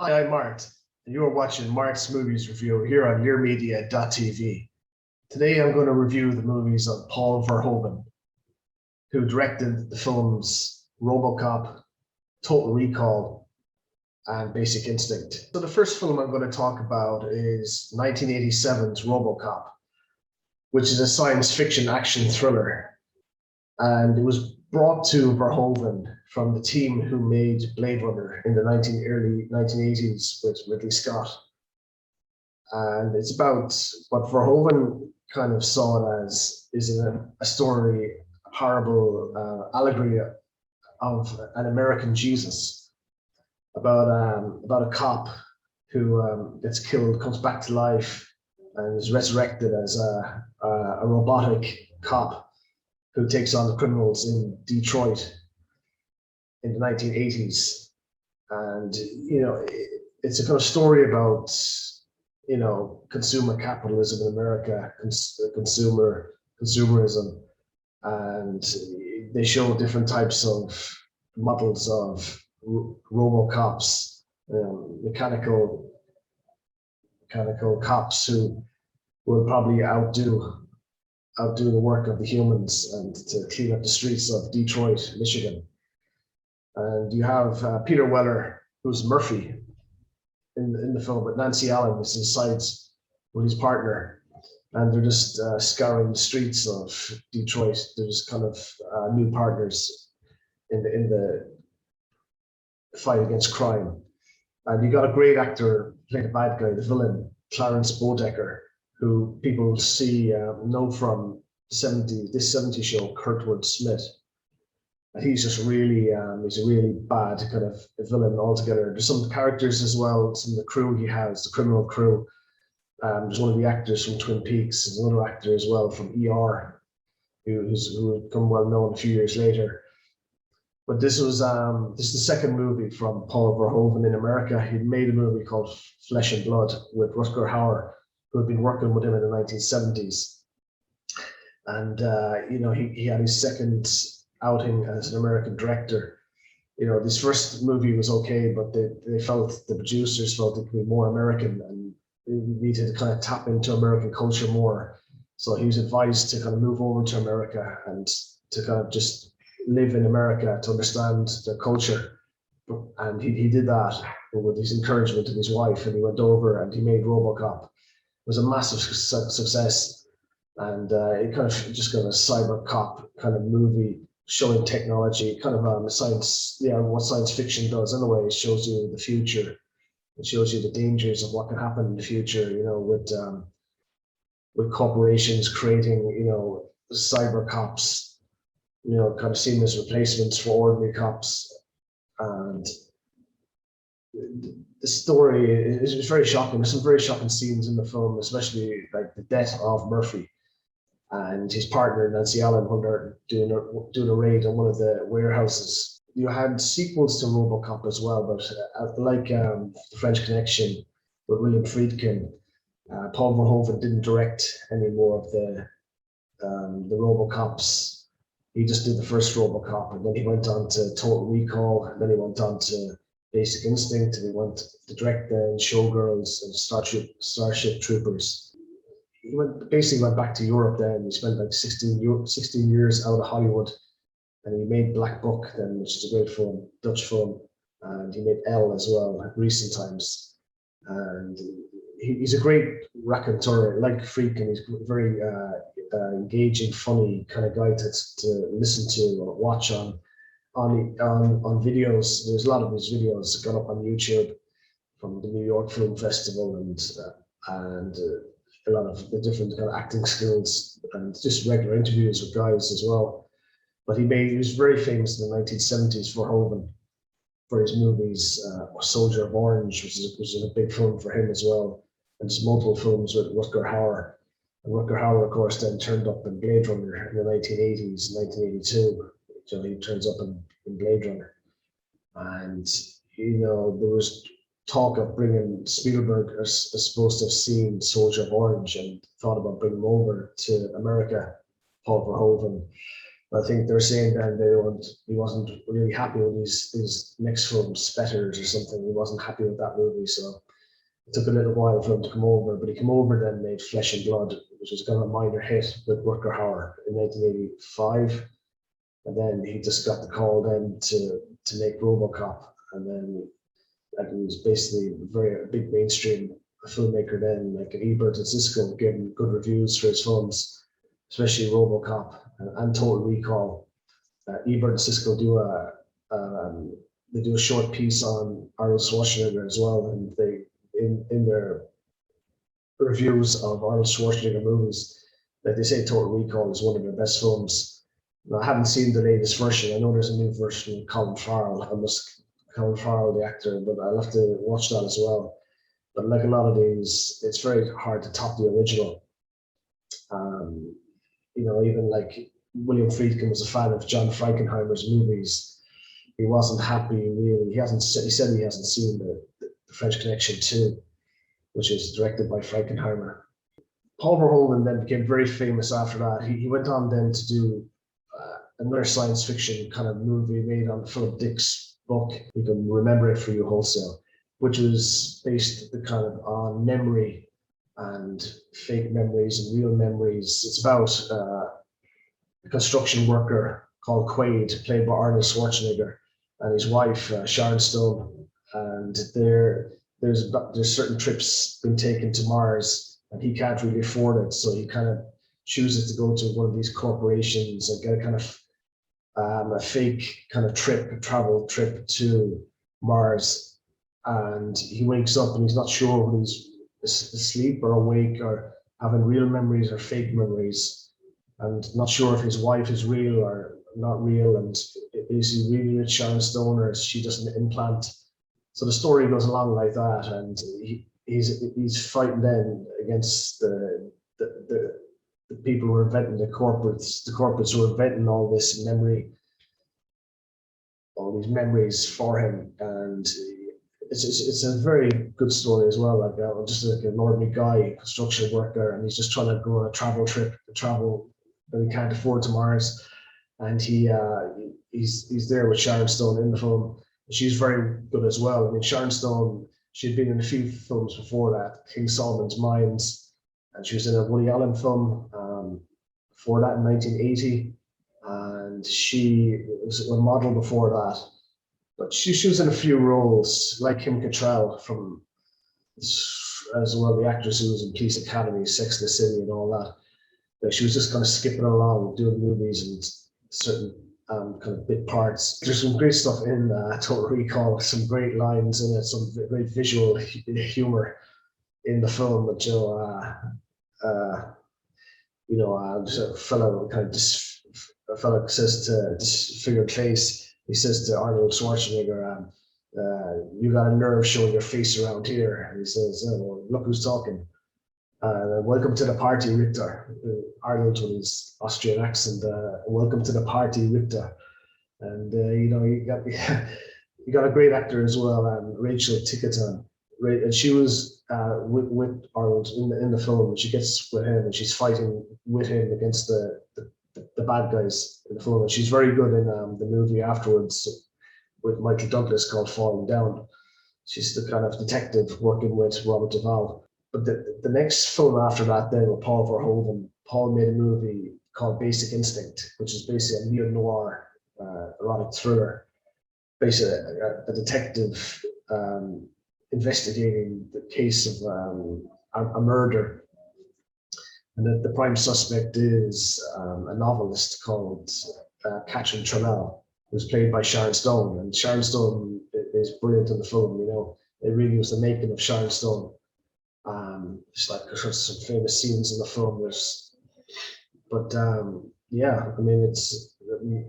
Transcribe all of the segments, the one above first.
Hi, I'm Mart, and you are watching Mart's Movies Review here on yourmedia.tv. Today I'm going to review the movies of Paul Verhoeven, who directed the films RoboCop, Total Recall, and Basic Instinct. So the first film I'm going to talk about is 1987's RoboCop, which is a science fiction action thriller. And it was brought to Verhoeven from the team who made Blade Runner in the early 1980s with Ridley Scott. And it's about what Verhoeven kind of saw it as is a story, a parable, allegory of an American Jesus, about a cop who gets killed, comes back to life, and is resurrected as a robotic cop who takes on the criminals in Detroit in the 1980s. And, it's a kind of story about, consumer capitalism in America, consumerism. And they show different types of models of RoboCops, mechanical cops who will probably outdo the work of the humans and to clean up the streets of Detroit, Michigan. And you have Peter Weller, who's Murphy in the film, but Nancy Allen is his sides with his partner. And they're just scouring the streets of Detroit. They're just kind of new partners in the fight against crime. And you got a great actor playing the bad guy, the villain, Clarence Bodecker, who people know from this 70s show, Kurtwood Smith. And he's just really, he's a really bad kind of villain altogether. There's some characters as well, some of the crew he has, the criminal crew. There's one of the actors from Twin Peaks, there's another actor as well from ER, who had become well known a few years later. But this is the second movie from Paul Verhoeven in America. He made a movie called Flesh and Blood with Rutger Hauer, who had been working with him in the 1970s. And, he had his second outing as an American director. This first movie was okay, but the producers felt it could be more American and they needed to kind of tap into American culture more. So he was advised to kind of move over to America and to kind of just live in America to understand their culture. And he did that with his encouragement of his wife, and he went over and he made RoboCop. It was a massive success, and it kind of just got a cyber cop kind of movie showing technology, kind of science, what science fiction does in a way. It shows you the future. It shows you the dangers of what can happen in the future, with corporations creating, cyber cops, kind of seen as replacements for ordinary cops. And the story is very shocking. There's some very shocking scenes in the film, especially like the death of Murphy and his partner Nancy Allen when they're doing a raid on one of the warehouses. You had sequels to RoboCop as well, but like The French Connection with William Friedkin, Paul Verhoeven didn't direct any more of the RoboCops. He just did the first RoboCop, and then he went on to Total Recall, and then he went on to Basic Instinct, and he went to direct the Showgirls and Starship Troopers. He basically went back to Europe then. He spent like 16 years out of Hollywood, and he made Black Book then, which is a great film, Dutch film, and he made Elle as well at recent times. And he's a great raconteur, like Friedkin. He's very engaging, funny kind of guy to listen to or watch on videos. There's a lot of his videos that got up on YouTube from the New York Film Festival and a lot of the different kind of acting skills and just regular interviews with guys as well. But he was very famous in the 1970s for Verhoeven for his movies, Soldier of Orange, which is a big film for him as well, and just multiple films with Rutger Hauer. And Rutger Hauer, of course, then turned up in Blade Runner in the 1980s, 1982. So he turns up in Blade Runner. And, there was talk of bringing Spielberg as supposed to have seen Soldier of Orange and thought about bringing him over to America, Paul Verhoeven. I think they're saying that he wasn't really happy with his next film, Spetters or something. He wasn't happy with that movie, so it took a little while for him to come over. But he came over then, made Flesh and Blood, which was kind of a minor hit with Rutger Hauer in 1985, and then he just got the call then to make RoboCop, and then like he was basically a big mainstream filmmaker then. Like Ebert and Siskel gave him good reviews for his films, especially RoboCop and Total Recall. Ebert and Siskel do a short piece on Arnold Schwarzenegger as well, and they in their reviews of Arnold Schwarzenegger movies, that they say Total Recall is one of their best films. Now, I haven't seen the latest version. I know there's a new version with Colin Farrell. Colin Farrell, the actor, but I'll have to watch that as well. But like a lot of these, it's very hard to top the original. Even like William Friedkin was a fan of John Frankenheimer's movies. He wasn't happy really. He said he hasn't seen the French Connection 2, which is directed by Frankenheimer. Paul Verhoeven then became very famous after that. He went on then to do another science fiction kind of movie made on Philip Dick's book, You Can Remember It For You Wholesale, which was based on memory and fake memories and real memories. It's about a construction worker called Quaid, played by Arnold Schwarzenegger, and his wife, Sharon Stone. And there's certain trips being taken to Mars, and he can't really afford it, so he kind of chooses to go to one of these corporations and get a kind of a fake kind of travel trip to Mars. And he wakes up and he's not sure whether he's asleep or awake or having real memories or fake memories, and not sure if his wife is real or not real, and is he really with Sharon Stone or is she just an implant? So the story goes along like that, and he's fighting then against the people who are inventing the corporates who are inventing all these memories for him. And it's a very good story as well. Like just like an ordinary guy, construction worker, and he's just trying to go on a travel trip, that he can't afford to Mars, and he's there with Sharon Stone in the film. She's very good as well. I mean, Sharon Stone, she'd been in a few films before that, King Solomon's Mines, and she was in a Woody Allen film before that in 1980, and she was a model before that. But she was in a few roles, like Kim Cattrall from, as well, the actress who was in Police Academy, Sex and the City and all that. Like she was just kind of skipping along, doing movies and certain kind of bit parts. There's some great stuff in Total Recall, some great lines in it, some great visual humor in the film. But a fellow says to Disfigured Face, he says to Arnold Schwarzenegger, "You got a nerve showing your face around here." And he says, "Oh, well, look who's talking." Welcome to the party, Richter. Arnold with his Austrian accent. Welcome to the party, Richter. And you got a great actor as well, Rachel Ticotin. And she was with Arnold in the film. And she gets with him, and she's fighting with him against the bad guys in the film. And she's very good in the movie afterwards with Michael Douglas called Falling Down. She's the kind of detective working with Robert Duvall. But the next film after that, then, with Paul Verhoeven, Paul made a movie called Basic Instinct, which is basically a neo-noir erotic thriller. Basically, a detective investigating the case of a murder. And the prime suspect is a novelist called Catherine Trammell, who's played by Sharon Stone. And Sharon Stone is brilliant in the film. It really was the making of Sharon Stone. It's like there's some famous scenes in the film. It's the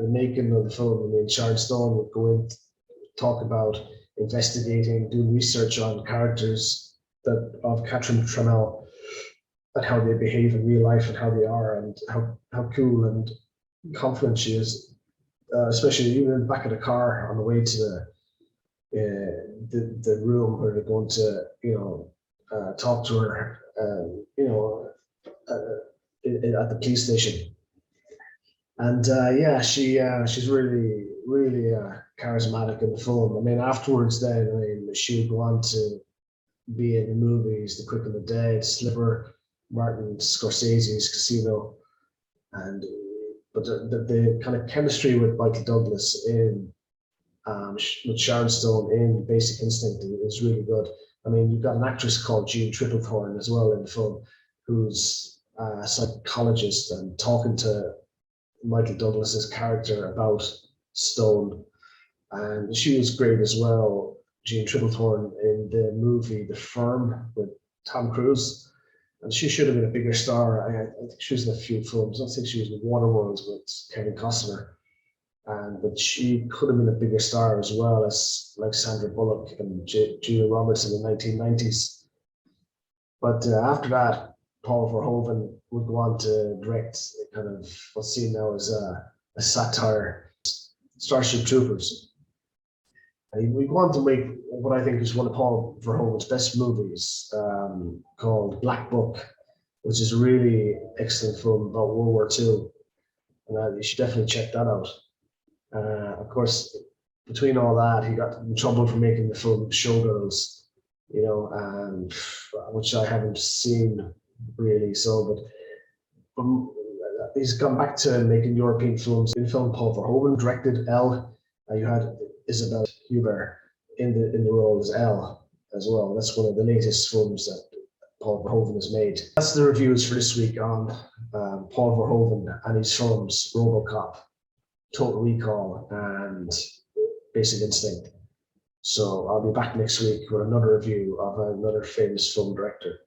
making of the film. I mean, Sharon Stone would go in, talk about investigating, doing research on characters of Catherine Trammell and how they behave in real life and how they are, and how cool and confident she is, especially even in the back of the car on the way to the room where they're going to talk to her, at the police station. And she's really charismatic in the film. I mean, afterwards, then I mean, she would go on to be in the movies, The Quick and the Dead, Slipper, Martin Scorsese's Casino, and but the kind of chemistry with Michael Douglas in with Sharon Stone in Basic Instinct is really good. I mean, you've got an actress called Jean Triplethorn as well in the film, who's a psychologist and talking to Michael Douglas's character about Stone, and she was great as well. Jean Triplethorn in the movie The Firm with Tom Cruise, and she should have been a bigger star. I think she was in a few films. I don't think she was in Waterworld with Kevin Costner, and but she could have been a bigger star as well as like Sandra Bullock and Julia Roberts in the 1990s. But after that, Paul Verhoeven would go on to direct kind of what's seen now as a satire, Starship Troopers. And we go on to make what I think is one of Paul Verhoeven's best movies, called Black Book, which is a really excellent film about World War II. And you should definitely check that out. Of course, between all that, he got in trouble for making the film Showgirls, and which I haven't seen really. So, but he's gone back to making European films. In film, Paul Verhoeven directed Elle. You had Isabelle Huber in the role as Elle as well. That's one of the latest films that Paul Verhoeven has made. That's the reviews for this week on Paul Verhoeven and his films RoboCop, Total Recall, and Basic Instinct. So I'll be back next week with another review of another famous film director.